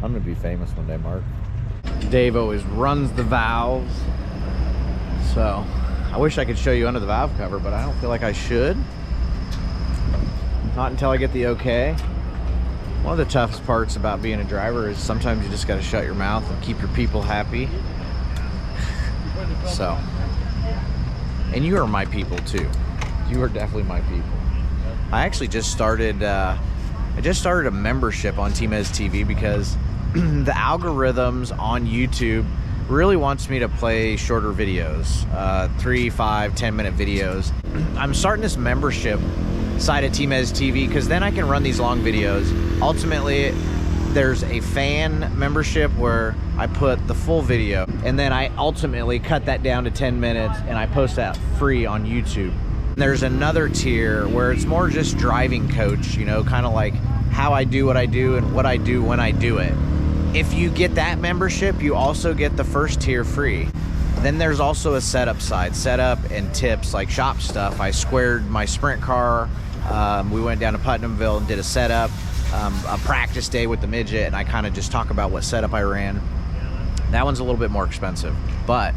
I'm gonna be famous one day, Mark. Dave always runs the valves, so I wish I could show you under the valve cover, but I don't feel like I should. Not until I get the okay. One of the toughest parts about being a driver is sometimes you just got to shut your mouth and keep your people happy. So, and you are my people too. You are definitely my people. I actually just started a membership on TmezTv because the algorithms on YouTube really wants me to play shorter videos, 3, 5, 10-minute videos. I'm starting this membership side of TmezTv because then I can run these long videos. Ultimately, there's a fan membership where I put the full video, and then I ultimately cut that down to 10 minutes and I post that free on YouTube. There's another tier where it's more just driving coach, you know, kind of like how I do what I do and what I do when I do it. If you get that membership, you also get the first tier free. Then there's also a setup side, setup and tips like shop stuff. I squared my sprint car. We went down to Putnamville and did a setup, a practice day with the Midget, and I kind of just talk about what setup I ran. That one's a little bit more expensive, but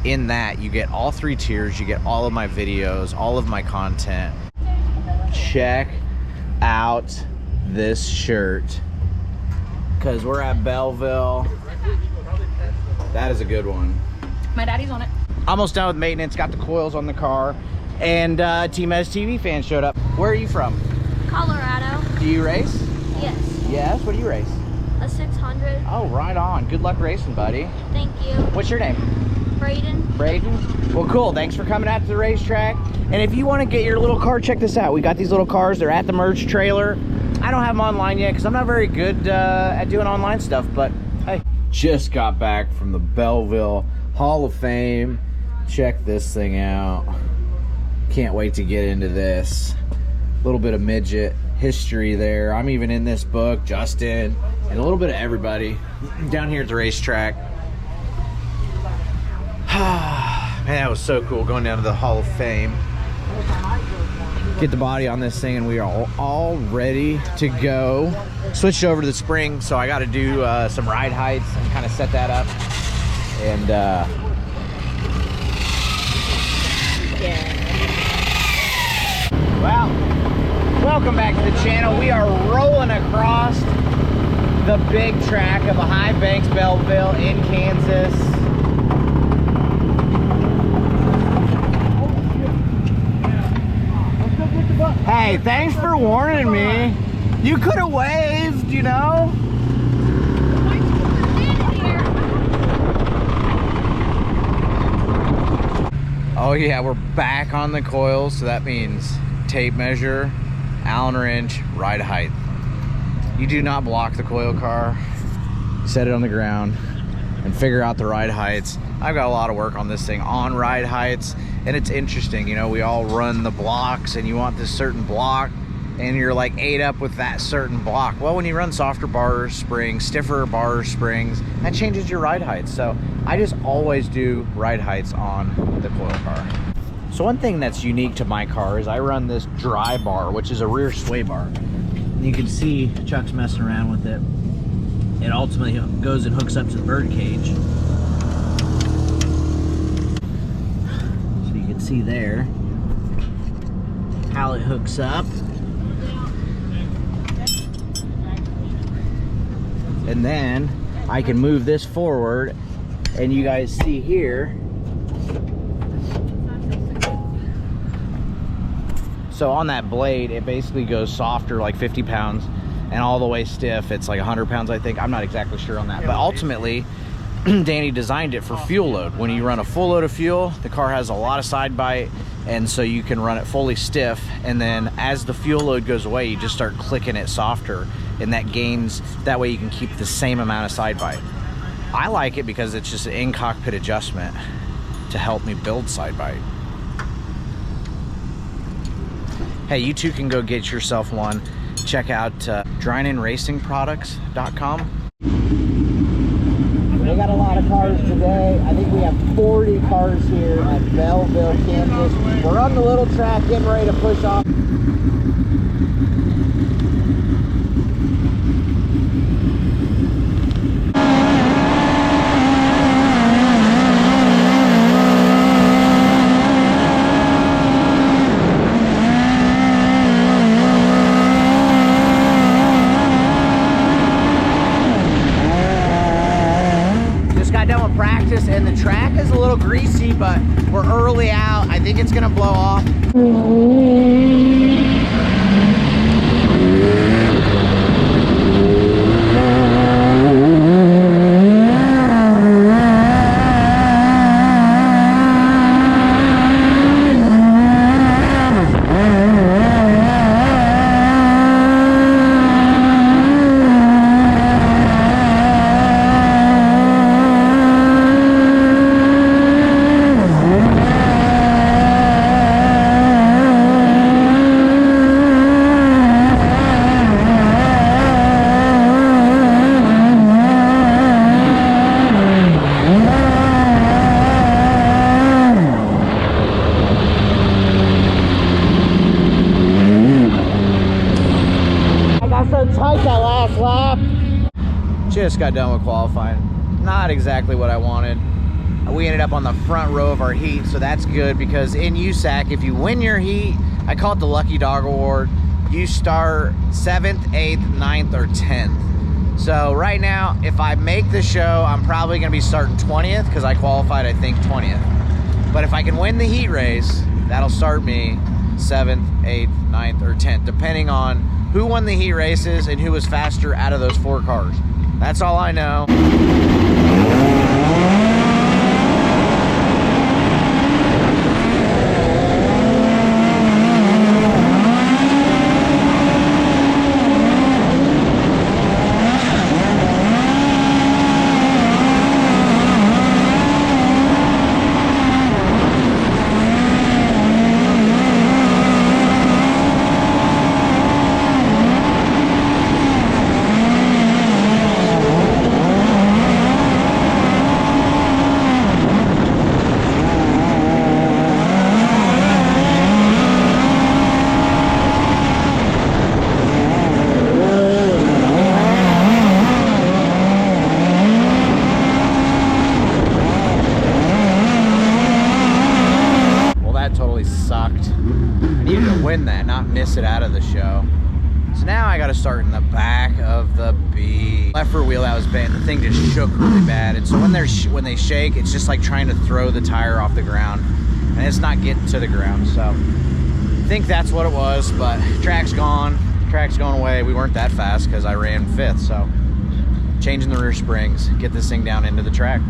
in that you get all 3 tiers, you get all of my videos, all of my content. Check out this shirt, because we're at Belleville. That is a good one. My daddy's on it. Almost done with maintenance, got the coils on the car, and TmezTv fans showed up. Where are you from? Colorado. Do you race? Yes. Yes, what do you race? A 600. Oh, right on. Good luck racing, buddy. Thank you. What's your name? Braden. Braden? Well, cool. Thanks for coming out to the racetrack. And if you want to get your little car, check this out. We got these little cars. They're at the merch trailer. I don't have them online yet because I'm not very good at doing online stuff, but hey. Just got back from the Belleville Hall of Fame. Check this thing out. Can't wait to get into this. A little bit of Midget history there. I'm even in this book, Justin, and a little bit of everybody down here at the racetrack. Man, that was so cool going down to the Hall of Fame. Get the body on this thing and we are all ready to go. Switched over to the spring, so I got to do some ride heights and kind of set that up. And well, welcome back to the channel. We are rolling across the big track of a High Banks Belleville in Kansas. Hey, thanks for warning me. You could have waved, you know? Oh yeah, we're back on the coils, so that means tape measure, Allen wrench, ride height. You do not block the coil car, set it on the ground, and figure out the ride heights. I've got a lot of work on this thing on ride heights, and it's interesting, you know, we all run the blocks and you want this certain block and you're like ate up with that certain block. Well, when you run softer bar springs, stiffer bar springs, that changes your ride heights. So I just always do ride heights on the coil car. So one thing that's unique to my car is I run this dry bar, which is a rear sway bar. You can see Chuck's messing around with it. It ultimately goes and hooks up to the bird cage. So you can see there how it hooks up. And then I can move this forward, and you guys see here. So on that blade, it basically goes softer, like 50 pounds, and all the way stiff, it's like 100 pounds, I think. I'm not exactly sure on that, but ultimately, Danny designed it for fuel load. When you run a full load of fuel, the car has a lot of side bite, and so you can run it fully stiff, and then as the fuel load goes away, you just start clicking it softer, and that gains, that way you can keep the same amount of side bite. I like it because it's just an in-cockpit adjustment to help me build side bite. Hey, you too can go get yourself one. Check out drininracingproducts.com. We got a lot of cars today. I think we have 40 cars here at Belleville, Kansas. We're on the little track, getting ready to push off. and the track is a little greasy, but we're early out. I think it's gonna blow off. Just got done with qualifying. Not exactly what I wanted. We ended up on the front row of our heat, so that's good because in USAC, if you win your heat, I call it the Lucky Dog Award, you start 7th, 8th, 9th, or 10th. So right now, if I make the show, I'm probably gonna be starting 20th because I qualified, I think, 20th. But if I can win the heat race, that'll start me 7th, 8th, 9th, or 10th, depending on who won the heat races and who was faster out of those 4 cars. That's all I know. Miss it out of the show. So now I got to start in the back of the B. Left rear wheel, that was bad. The thing just shook really bad, and so when they shake, it's just like trying to throw the tire off the ground, and it's not getting to the ground. So I think that's what it was. But track's gone. Track's going away. We weren't that fast because I ran 5th. So changing the rear springs, get this thing down into the track.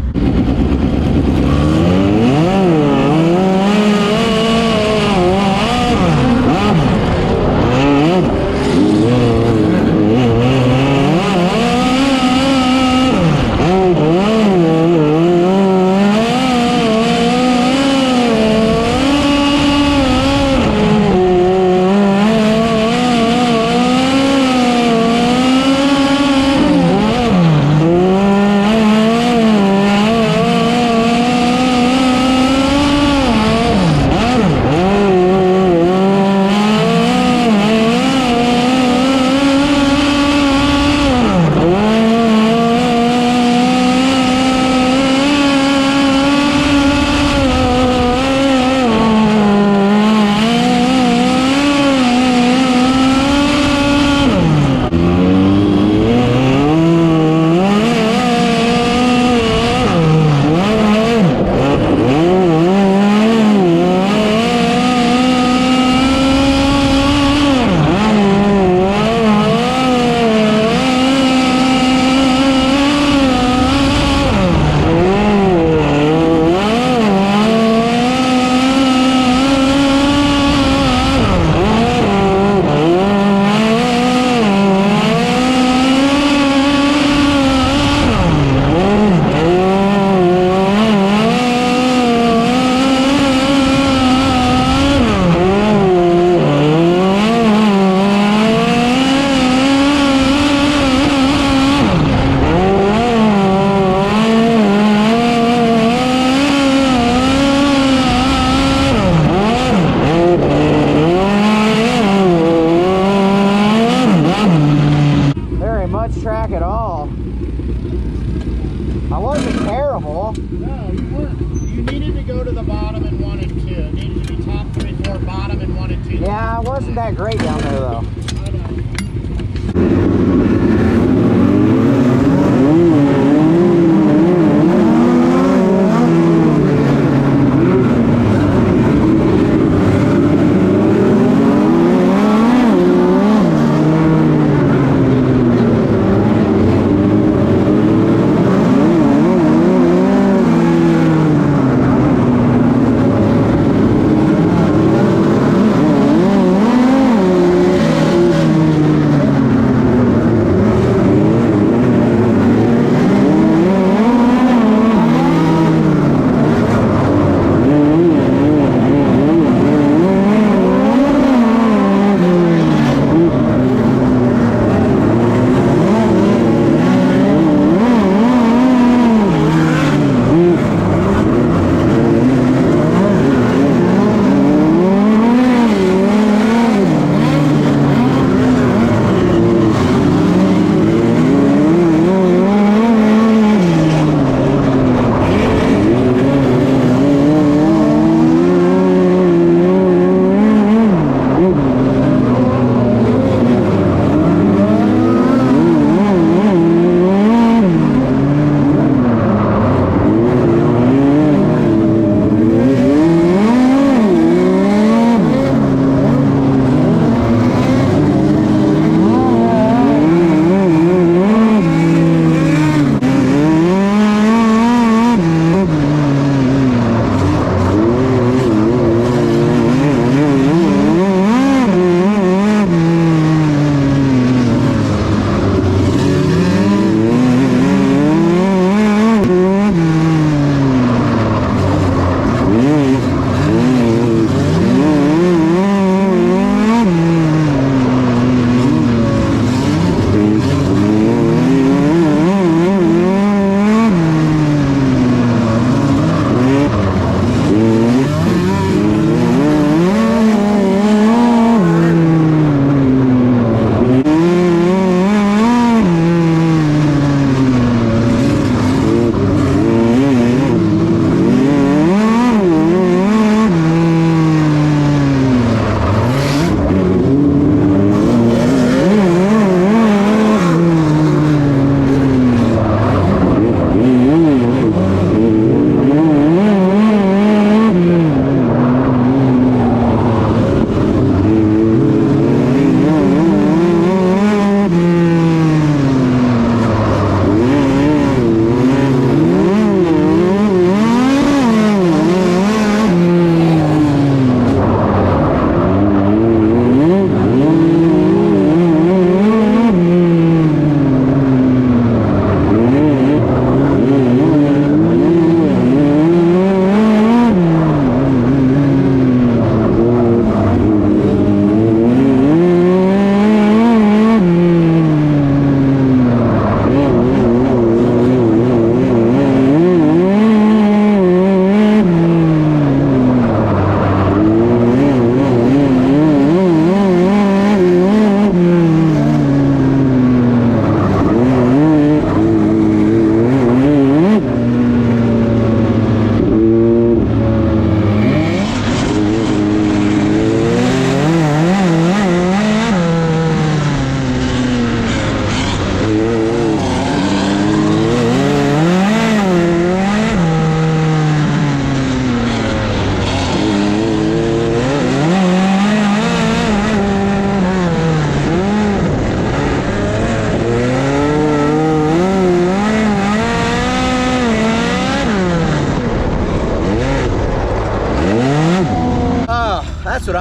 Yeah, it wasn't that great down there though.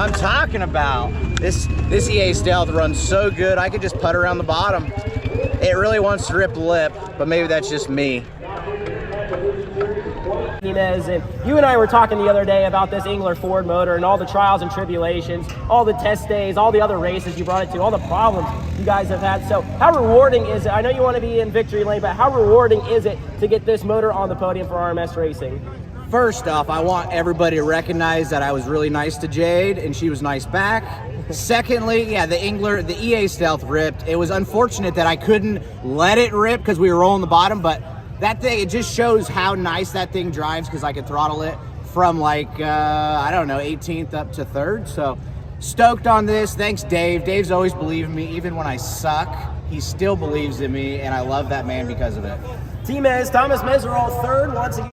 I'm talking about. This EA Stealth runs so good, I could just putt around the bottom. It really wants to rip the lip, but maybe that's just me. Timez, and you and I were talking the other day about this Engler Ford motor and all the trials and tribulations, all the test days, all the other races you brought it to, all the problems you guys have had. So how rewarding is it? I know you want to be in victory lane, but how rewarding is it to get this motor on the podium for RMS Racing? First off, I want everybody to recognize that I was really nice to Jade and she was nice back. Secondly, yeah, the EA Stealth ripped. It was unfortunate that I couldn't let it rip because we were rolling the bottom, but that thing, it just shows how nice that thing drives because I could throttle it from like, I don't know, 18th up to 3rd. So stoked on this. Thanks, Dave. Dave's always believed in me. Even when I suck, he still believes in me, and I love that man because of it. Timez, Thomas Meserol, 3rd once again.